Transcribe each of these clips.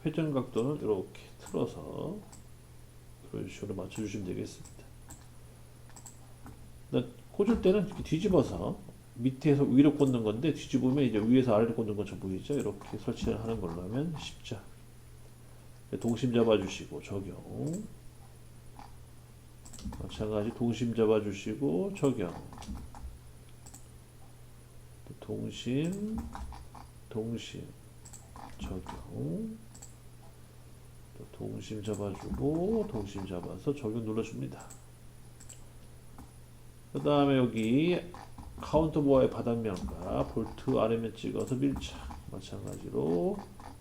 회전 각도는 이렇게 틀어서 이런 식으로 맞춰주시면 되겠습니다. 꽂을 때는 이렇게 뒤집어서 밑에서 위로 꽂는 건데 뒤집으면 이제 위에서 아래로 꽂는 것처럼 보이죠? 이렇게 설치를 하는 걸로 하면 쉽죠. 동심 잡아주시고 적용. 마찬가지 동심 잡아주시고 적용. 동심, 동심, 적용. 또 동심 잡아주고 동심 잡아서 적용 눌러줍니다. 그 다음에 여기 카운터 보아의 바닥면과 볼트 아래면 찍어서 밀착. 마찬가지로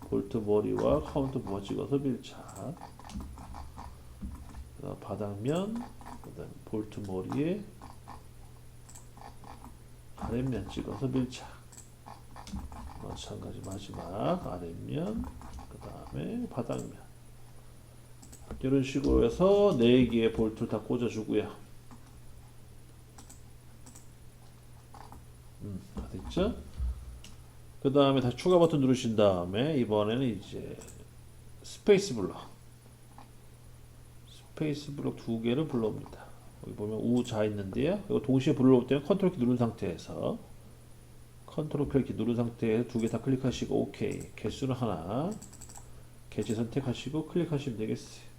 볼트 머리와 카운터 보아 찍어서 밀착. 그다음 바닥면, 그다음 볼트 머리에 아랫면 찍어서 밀착. 마찬가지 마지막 아랫면, 그 다음에 바닥면. 이런 식으로 해서 4개의 볼트를 다 꽂아주고요. 다 됐죠? 그 다음에 다시 추가 버튼 누르신 다음에 이번에는 이제 스페이스 블록 2개를 불러옵니다. 여기 보면 우자 있는데요. 이거 동시에 불러올 때는 컨트롤 키 누른 상태에서 컨트롤 키 누른 상태에서 2개 다 클릭하시고 오케이. 개수는 하나. 개체 선택하시고 클릭하시면 되겠어요.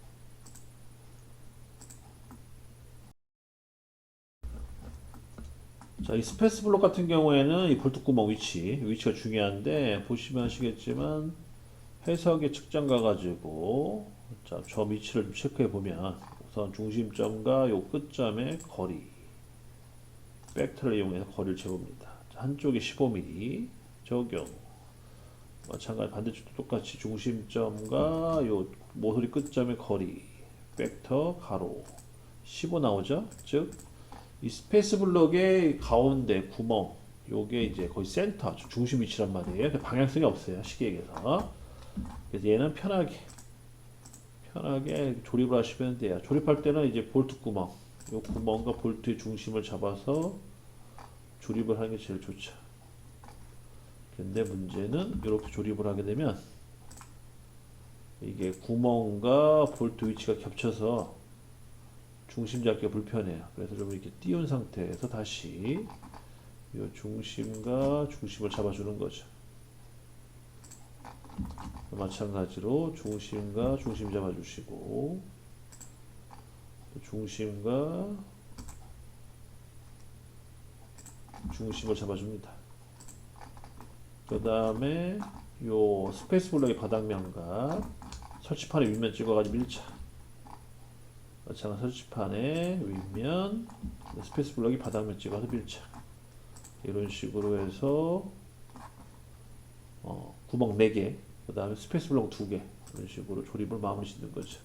자, 이 스페이스 블록 같은 경우에는 이 볼트 구멍 위치가 중요한데 보시면 아시겠지만 해석의 측정 가가지고 자, 저 위치를 좀 체크해 보면 우선 중심점과 요 끝점의 거리 벡터를 이용해서 거리를 재봅니다. 자, 한쪽이 15mm 적용. 마찬가지 반대쪽도 똑같이 중심점과 요 모서리 끝점의 거리 벡터 가로 15 나오죠. 즉 이 스페이스 블록의 가운데 구멍 요게 이제 거의 센터 중심 위치란 말이에요. 방향성이 없어요. 시계에서. 그래서 얘는 편하게 조립을 하시면 돼요. 조립할 때는 이제 볼트 구멍 요 구멍과 볼트의 중심을 잡아서 조립을 하는 게 제일 좋죠. 근데 문제는 이렇게 조립을 하게 되면 이게 구멍과 볼트 위치가 겹쳐서 중심 잡기가 불편해요. 그래서 좀 이렇게 띄운 상태에서 다시 이 중심과 중심을 잡아주는 거죠. 마찬가지로 중심과 중심 잡아주시고 중심과 중심을 잡아줍니다. 그 다음에 요 스페이스 블록의 바닥면과 설치판의 윗면 찍어가지고 밀착. 마찬가지 설치판의 윗면 스페이스 블록이 바닥면 찍어서 밀착. 이런 식으로 해서 구멍 4개 그 다음에 스페이스 블록 2개 이런 식으로 조립을 마무리 짓는 거죠.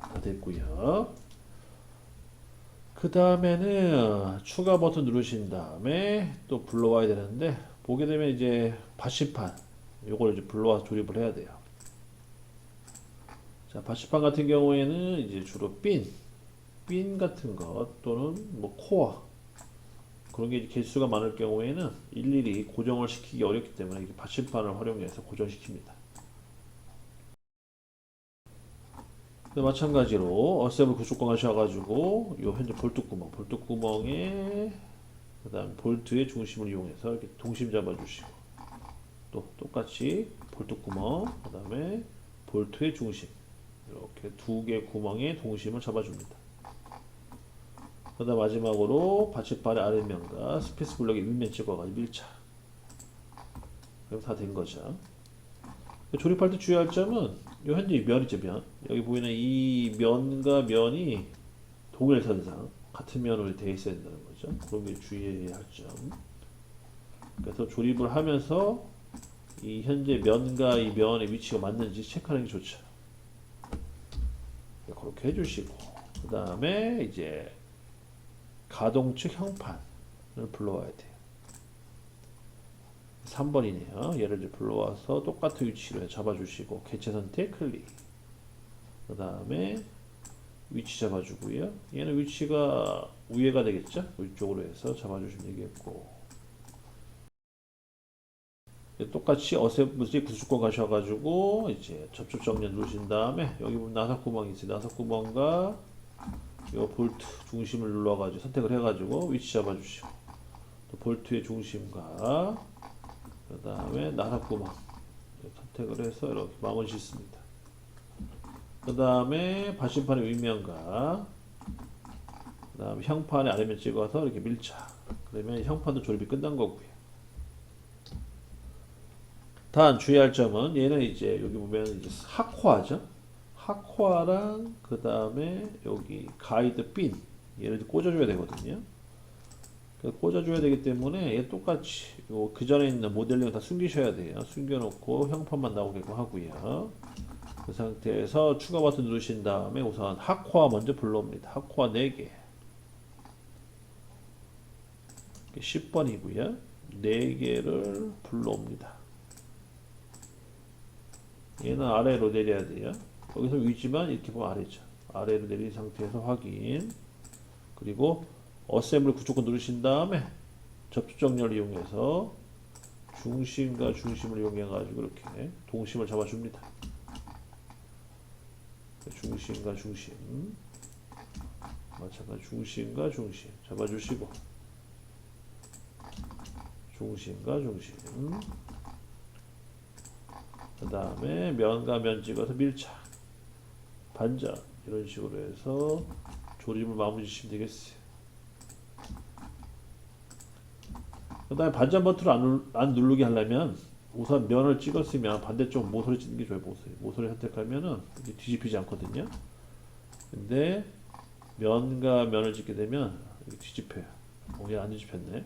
다 됐고요. 그 다음에는 추가 버튼 누르신 다음에 또 불러와야 되는데 보게 되면 이제 받침판 요걸 이제 불러와서 조립을 해야 돼요. 자, 받침판 같은 경우에는 이제 주로 핀 같은 것 또는 뭐 코어 그런 게 개수가 많을 경우에는 일일이 고정을 시키기 어렵기 때문에 이렇게 받침판을 활용해서 고정시킵니다. 마찬가지로 어셈블 구축권 하셔가지고 요 현재 볼트구멍에 그 다음 볼트의 중심을 이용해서 이렇게 동심 잡아주시고 또 똑같이 볼트구멍 그 다음에 볼트의 중심 이렇게 2개 구멍에 동심을 잡아줍니다. 그 다음 마지막으로 받침판의 아랫면과 스페이스 블록의 윗면 찍어가지고 밀착. 그럼 다 된 거죠. 조립할 때 주의할 점은 요 현재 면이죠 면. 여기 보이는 이 면과 면이 동일선상 같은 면으로 되어 있어야 된다는 거죠. 그런 게 주의해야 할 점. 그래서 조립을 하면서 이 현재 면과 이 면의 위치가 맞는지 체크하는 게 좋죠. 그렇게 해주시고 그 다음에 이제 가동 측 형판을 불러와야 돼요. 3번이네요. 얘를 이제 불러와서 똑같은 위치로 잡아주시고 개체 선택 클릭. 그 다음에 위치 잡아주고요. 얘는 위치가 위에가 되겠죠? 위쪽으로 해서 잡아주시면 되겠고 똑같이 어셈블리 구축권 가셔가지고 이제 접촉 정렬 누르신 다음에 여기 보면 나사 구멍이 있어요. 나사 구멍과 요 볼트 중심을 눌러가지고 선택을 해가지고 위치 잡아주시고 또 볼트의 중심과 그 다음에 나사 구멍 선택을 해서 이렇게 마무리 짓습니다. 그 다음에 받침판의 윗면과 그 다음에 형판의 아래면 찍어서 이렇게 밀착. 그러면 형판도 조립이 끝난 거고요. 단 주의할 점은 얘는 이제 여기 보면 이제 학화죠. 학화랑 그 다음에 여기 가이드 핀 얘를 꽂아줘야 되거든요. 꽂아줘야 되기 때문에 얘 똑같이 그 전에 있는 모델링을 다 숨기셔야 돼요. 숨겨놓고 형판만 나오게끔 하고요. 그 상태에서 추가 버튼 누르신 다음에 우선 학화 먼저 불러옵니다. 학화 4개 10번이고요 4개를 불러옵니다. 얘는 아래로 내려야 돼요. 여기서 위지만 이렇게 보면 아래죠. 아래로 내린 상태에서 확인. 그리고 어셈블리 구조권 누르신 다음에 접촉 정렬을 이용해서 중심과 중심을 이용해 가지고 이렇게 동심을 잡아줍니다. 중심과 중심 마찬가지 중심과 중심 잡아주시고 중심과 중심 그 다음에 면과 면 찍어서 밀착 반전 이런 식으로 해서 조립을 마무리 주시면 되겠어요. 그 다음에 반전 버튼을 안 누르게 하려면 우선 면을 찍었으면 반대쪽 모서리 찍는 게 좋아요. 모서리 선택하면은 이게 뒤집히지 않거든요. 근데 면과 면을 찍게 되면 이게 뒤집혀요. 얘 안 뒤집혔네.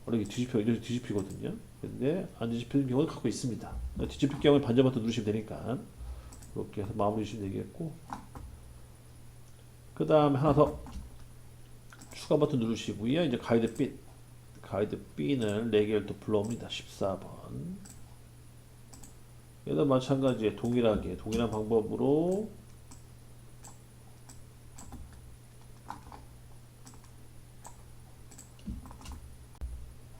원래 이게 이렇게 뒤집히거든요. 근데 안 뒤집히는 경우를 갖고 있습니다. 뒤집힐 경우에 반전 버튼 누르시면 되니까 이렇게 해서 마무리 주시면 되겠고, 그 다음에 하나 더 추가 버튼 누르시고요. 이제 가이드 핀을 4개를 또 불러옵니다. 14번. 얘도 마찬가지에 동일한 방법으로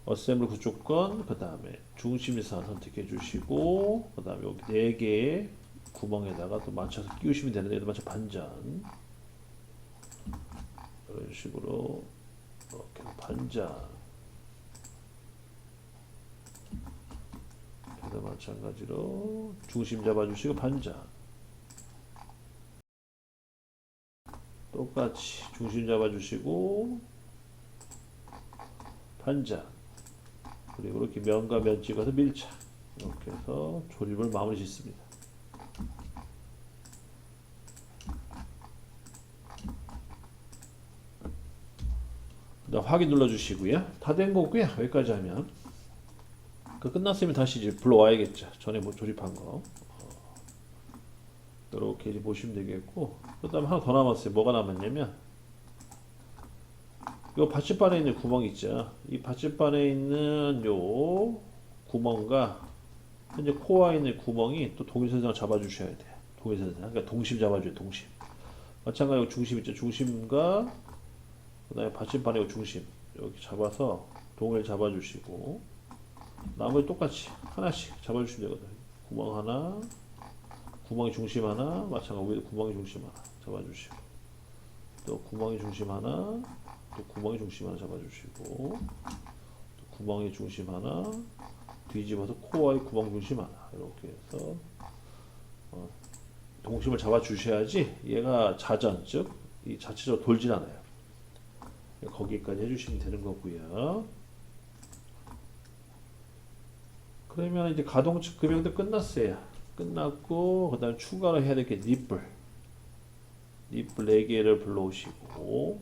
어셈블리 구조권, 그 다음에 중심선 선택해 주시고, 그 다음에 여기 4개의 구멍에다가 또 맞춰서 끼우시면 되는데, 얘도 마찬가지 반전. 이런 식으로, 이렇게 반전. 얘도 마찬가지로 중심 잡아주시고, 반전. 똑같이 중심 잡아주시고, 반전. 그리고 이렇게 면과 면 찍어서 밀착. 이렇게 해서 조립을 마무리 짓습니다. 확인 눌러주시고요. 다 된 거고요. 여기까지 하면 끝났으면 다시 이제 불러와야겠죠. 전에 뭐 조립한 거. 이렇게 이제 보시면 되겠고, 그 다음에 하나 더 남았어요. 뭐가 남았냐면 요 받침판에 있는 구멍 있죠. 이 받침판에 있는 요 구멍과 현재 코어에 있는 구멍이 또 동일선상을 잡아주셔야 돼요. 동일선상. 그러니까 동심 잡아줘요. 동심. 마찬가지로 중심 있죠. 중심과 그 다음에 받침판의 중심 여기 잡아서 동을 잡아주시고, 나머지 똑같이 하나씩 잡아주시면 되거든요. 구멍 하나, 구멍의 중심 하나, 마찬가지로 위에 구멍의 중심 하나 잡아주시고, 또 구멍의 중심 하나, 또 구멍의 중심 하나 잡아주시고, 또 구멍의 중심 하나, 뒤집어서 코어의 구멍 중심 하나, 이렇게 해서 동심을 잡아주셔야지 얘가 자전, 즉 이 자체적으로 돌진 않아요. 거기까지 해주시면 되는 거고요. 그러면 이제 가동 측 금형도 끝났어요. 끝났고, 그 다음에 추가로 해야 될 게 니플 4개를 불러오시고,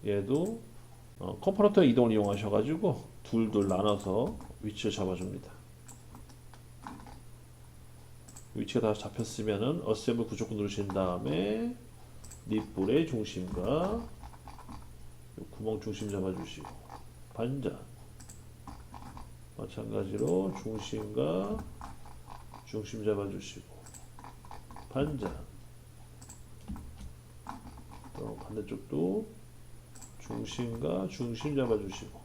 얘도 컴포너터 이동을 이용하셔가지고 둘 나눠서 위치를 잡아줍니다. 위치가 다 잡혔으면은 어셈블 구조권 누르신 다음에 니플의 중심과 구멍 중심 잡아주시고, 반전. 마찬가지로 중심과 중심 잡아주시고, 반전. 또 반대쪽도 중심과 중심 잡아주시고